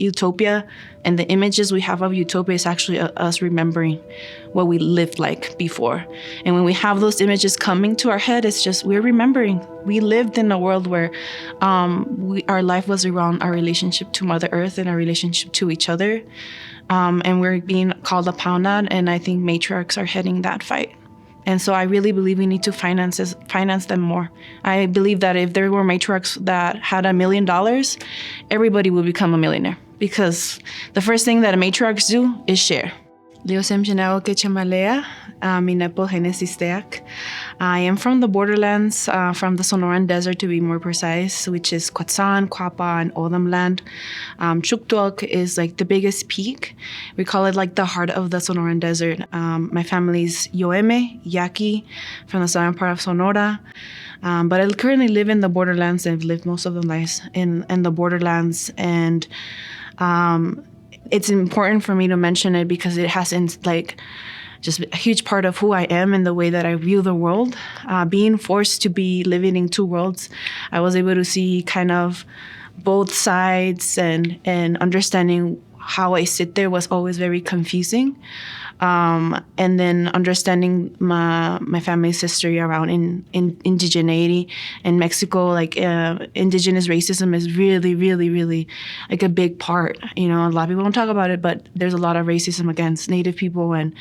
utopia, and the images we have of utopia is actually us remembering what we lived like before. And when we have those images coming to our head, it's just we're remembering. We lived in a world where our life was around our relationship to Mother Earth and our relationship to each other. And we're being called upon that. And I think matriarchs are heading that fight. And so I really believe we need to finance them more. I believe that if there were matriarchs that had $1 million, everybody would become a millionaire, because the first thing that matriarchs do is share. I am from the borderlands, from the Sonoran Desert to be more precise, which is Coatzin, Cuapa, and Odom land. Chuktuak is like the biggest peak. We call it like the heart of the Sonoran Desert. My family's Yoeme, Yaqui, from the southern part of Sonora. But I currently live in the borderlands. I've lived most of the lives in the borderlands, and it's important for me to mention it because it has just a huge part of who I am and the way that I view the world. Being forced to be living in two worlds, I was able to see kind of both sides, and understanding how I sit there was always very confusing. And then understanding my family's history around indigeneity in Mexico, like indigenous racism is really, really, really like a big part. You know, a lot of people don't talk about it, but there's a lot of racism against Native people and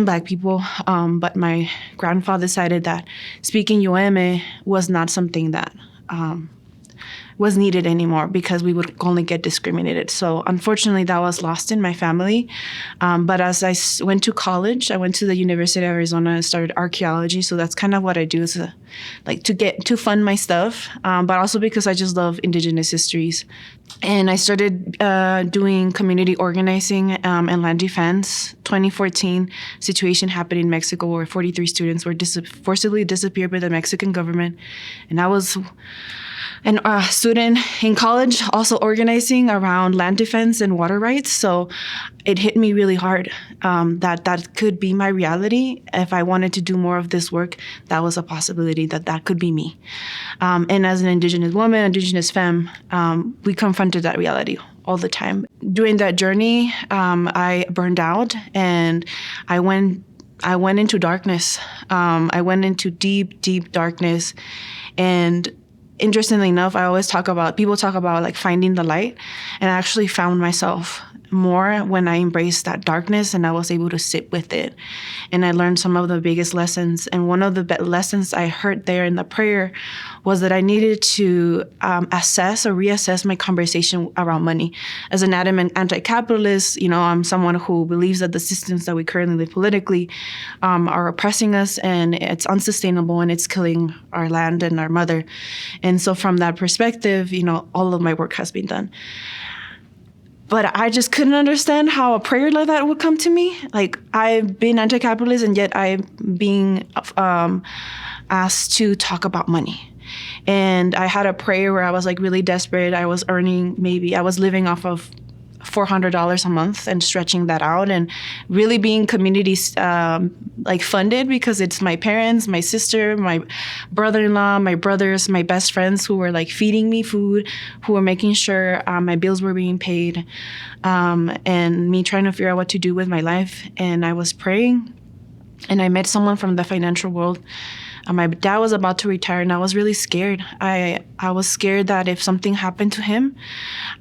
Black people. But my grandfather decided that speaking Yoeme was not something that was needed anymore, because we would only get discriminated. So unfortunately, that was lost in my family. But as I went to college, I went to the University of Arizona and started archaeology. So that's kind of what I do, is to fund my stuff, but also because I just love indigenous histories. And I started doing community organizing and land defense. 2014 situation happened in Mexico where 43 students were forcibly disappeared by the Mexican government. And I was a student in college also organizing around land defense and water rights. So it hit me really hard that could be my reality. If I wanted to do more of this work, that was a possibility that could be me. And as an Indigenous woman, Indigenous femme, we confronted that reality all the time. During that journey, I burned out, and I went into darkness. I went into deep, deep darkness. And interestingly enough, people talk about like finding the light, and I actually found myself more when I embraced that darkness and I was able to sit with it. And I learned some of the biggest lessons. And one of the lessons I heard there in the prayer was that I needed to assess or reassess my conversation around money. As an adamant anti-capitalist, you know, I'm someone who believes that the systems that we currently live politically are oppressing us, and it's unsustainable, and it's killing our land and our mother. And so from that perspective, you know, all of my work has been done. But I just couldn't understand how a prayer like that would come to me. Like, I've been anti-capitalist, and yet I'm being asked to talk about money. And I had a prayer where I was like really desperate. I was living off of $400 a month and stretching that out, and really being community funded, because it's my parents, my sister, my brother-in-law, my brothers, my best friends who were like feeding me food, who were making sure my bills were being paid, and me trying to figure out what to do with my life. And I was praying, and I met someone from the financial world. My dad was about to retire, and I was really scared. I was scared that if something happened to him,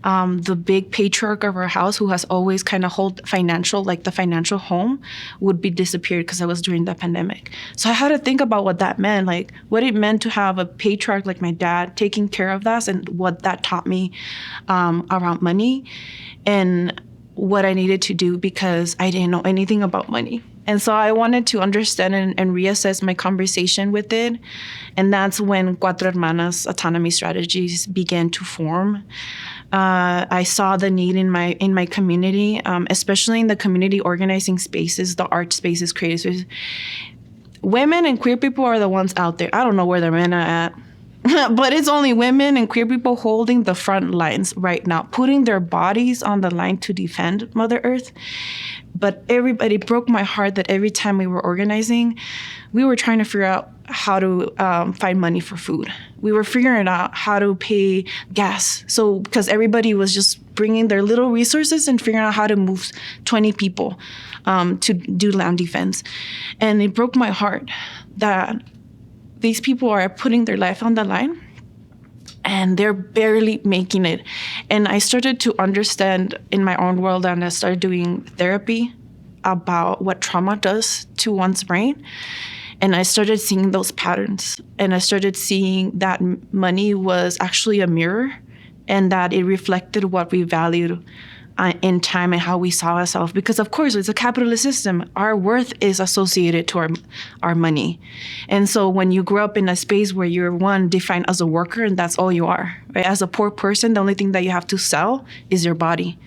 the big patriarch of our house, who has always kind of held the financial home, would be disappeared, because I was during the pandemic. So I had to think about what that meant, like what it meant to have a patriarch like my dad taking care of that, and what that taught me around money, and what I needed to do, because I didn't know anything about money. And so I wanted to understand and reassess my conversation with it. And that's when Cuatro Hermanas Autonomy Strategies began to form. I saw the need in my community, especially in the community organizing spaces, the art spaces, creative spaces. Women and queer people are the ones out there. I don't know where the men are at. But it's only women and queer people holding the front lines right now, putting their bodies on the line to defend Mother Earth. But everybody broke my heart that every time we were organizing, we were trying to figure out how to find money for food. We were figuring out how to pay gas. So because everybody was just bringing their little resources and figuring out how to move 20 people to do land defense. And it broke my heart that these people are putting their life on the line and they're barely making it. And I started to understand in my own world, and I started doing therapy about what trauma does to one's brain. And I started seeing those patterns. And I started seeing that money was actually a mirror and that it reflected what we valued in time and how we saw ourselves. Because of course, it's a capitalist system. Our worth is associated to our money. And so when you grow up in a space where you're defined as a worker and that's all you are, right? As a poor person, the only thing that you have to sell is your body.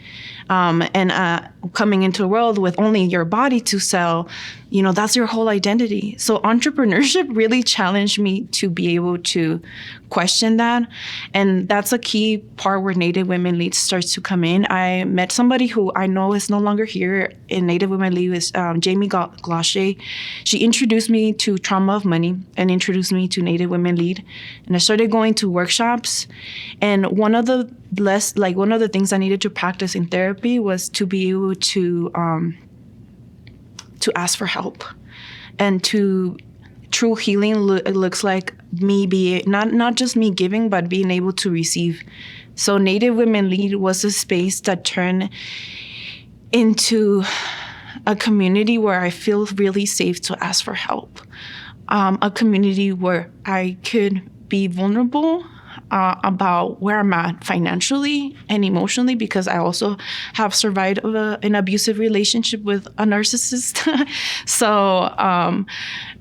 And coming into a world with only your body to sell, that's your whole identity. So entrepreneurship really challenged me to be able to question that. And that's a key part where Native Women Lead starts to come in. I met somebody who I know is no longer here in Native Women Lead, is Jamie Gloshay. She introduced me to Trauma of Money and introduced me to Native Women Lead. And I started going to workshops. And one of the things I needed to practice in therapy was to be able to ask for help. And true healing looks like me being, not just me giving, but being able to receive. So Native Women Lead was a space that turned into a community where I feel really safe to ask for help. A community where I could be vulnerable about where I'm at financially and emotionally, because I also have survived an abusive relationship with a narcissist. So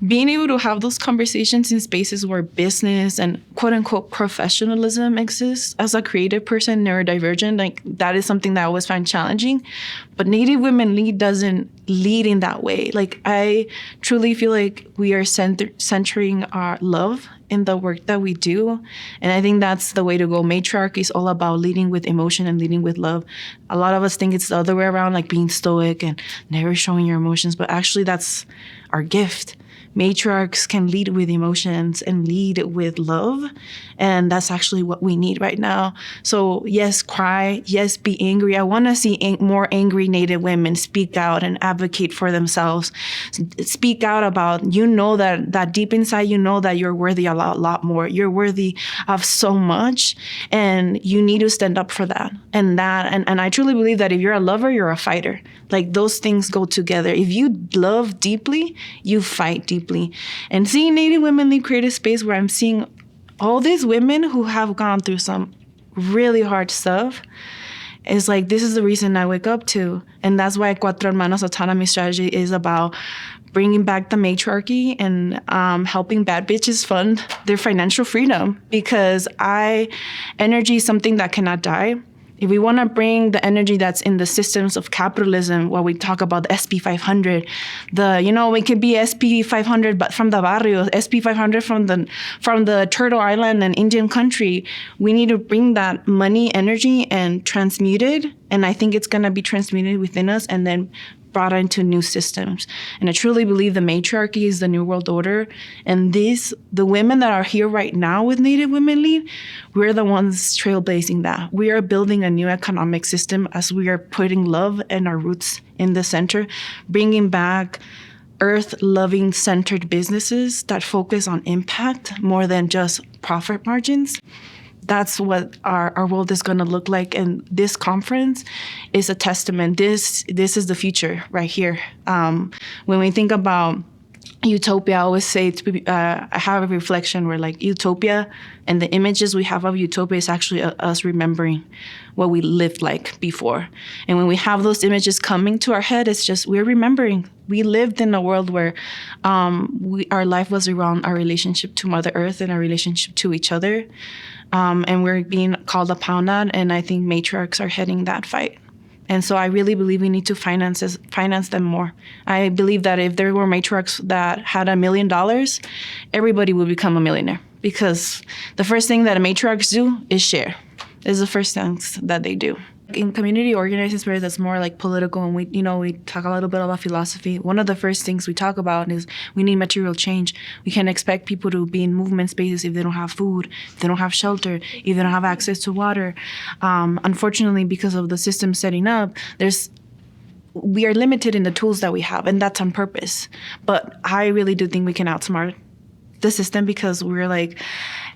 being able to have those conversations in spaces where business and quote unquote professionalism exists, as a creative person, neurodivergent, that is something that I always find challenging. But Native Women Lead doesn't lead in that way. I truly feel like we are centering our love in the work that we do. And I think that's the way to go. Matriarchy is all about leading with emotion and leading with love. A lot of us think it's the other way around, like being stoic and never showing your emotions. But actually, that's our gift. Matriarchs can lead with emotions and lead with love. And that's actually what we need right now. So yes, cry. Yes, be angry. I want to see more angry Native women speak out and advocate for themselves. Speak out about, that deep inside, that you're worthy a lot more. You're worthy of so much. And you need to stand up for that. And I truly believe that if you're a lover, you're a fighter. Those things go together. If you love deeply, you fight deeply. And seeing Native Women Lead create a space where I'm seeing all these women who have gone through some really hard stuff is this is the reason I wake up to. And that's why Cuatro Hermanas Autonomy Strategy is about bringing back the matriarchy and helping bad bitches fund their financial freedom, because energy is something that cannot die. If we want to bring the energy that's in the systems of capitalism, while we talk about the SP 500, it could be SP 500, but from the barrio, SP 500 from the Turtle Island and Indian country, we need to bring that money energy and transmute it. And I think it's going to be transmuted within us and then brought into new systems. And I truly believe the matriarchy is the new world order. And the women that are here right now with Native Women Lead, we're the ones trailblazing that. We are building a new economic system as we are putting love and our roots in the center, bringing back earth-loving centered businesses that focus on impact more than just profit margins. That's what our world is going to look like. And this conference is a testament. This is the future right here. When we think about utopia, I always say I have a reflection where utopia and the images we have of utopia is actually us remembering what we lived like before. And when we have those images coming to our head, it's just we're remembering. We lived in a world where our life was around our relationship to Mother Earth and our relationship to each other. And we're being called upon that. And I think matriarchs are heading that fight. And so I really believe we need to finance them more. I believe that if there were matriarchs that had $1 million, everybody would become a millionaire, because the first thing that matriarchs do is share. Is the first things that they do. In community organizing space, that's more like political, and we talk a little bit about philosophy. One of the first things we talk about is we need material change. We can't expect people to be in movement spaces if they don't have food, if they don't have shelter, if they don't have access to water. Unfortunately, because of the system setting up, we are limited in the tools that we have, and that's on purpose. But I really do think we can outsmart the system, because we're like,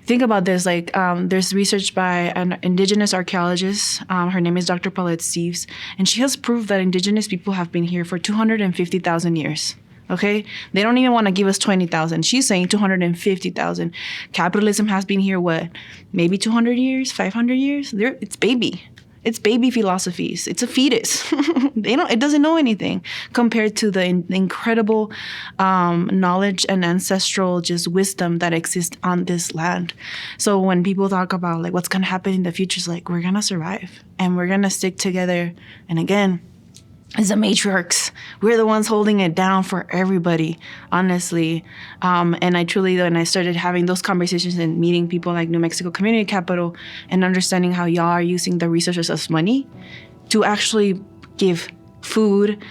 think about this, like there's research by an indigenous archaeologist. Her name is Dr. Paulette Steves, and she has proved that indigenous people have been here for 250,000 years. Okay, they don't even want to give us 20,000. She's saying 250,000. Capitalism has been here, what, maybe 200 years, 500 years? It's baby. It's baby philosophies. It's a fetus. It doesn't know anything compared to the incredible knowledge and ancestral just wisdom that exists on this land. So when people talk about like what's going to happen in the future, it's like, we're going to survive and we're going to stick together. And again, as the matriarchs, we're the ones holding it down for everybody, honestly. And I truly, when I started having those conversations and meeting people like New Mexico Community Capital and understanding how y'all are using the resources as money to actually give food,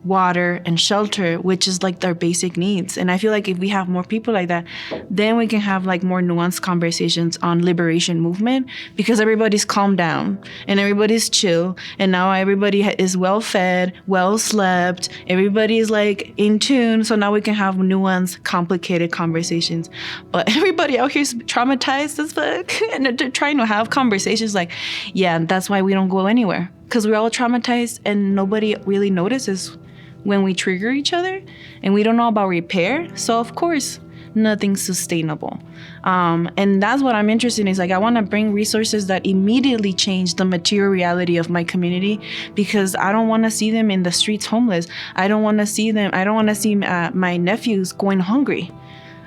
water, and shelter, which is like their basic needs. And I feel like if we have more people like that, then we can have like more nuanced conversations on liberation movement, because everybody's calmed down and everybody's chill. And now everybody is well fed, well slept. Everybody's like in tune. So now we can have nuanced, complicated conversations. But everybody out here is traumatized as fuck. And they're trying to have conversations like, yeah, that's why we don't go anywhere. Because we're all traumatized and nobody really notices when we trigger each other, and we don't know about repair. So of course, nothing's sustainable. And that's what I'm interested in, is like, I want to bring resources that immediately change the material reality of my community, because I don't want to see them in the streets homeless. I don't want to see my nephews going hungry.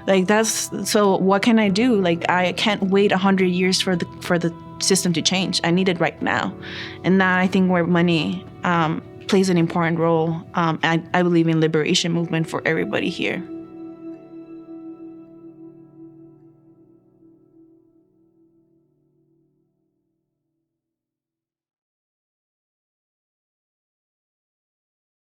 Like so what can I do? Like, I can't wait 100 years for the system to change. I need it right now. And that, I think, where money plays an important role. I believe in liberation movement for everybody here.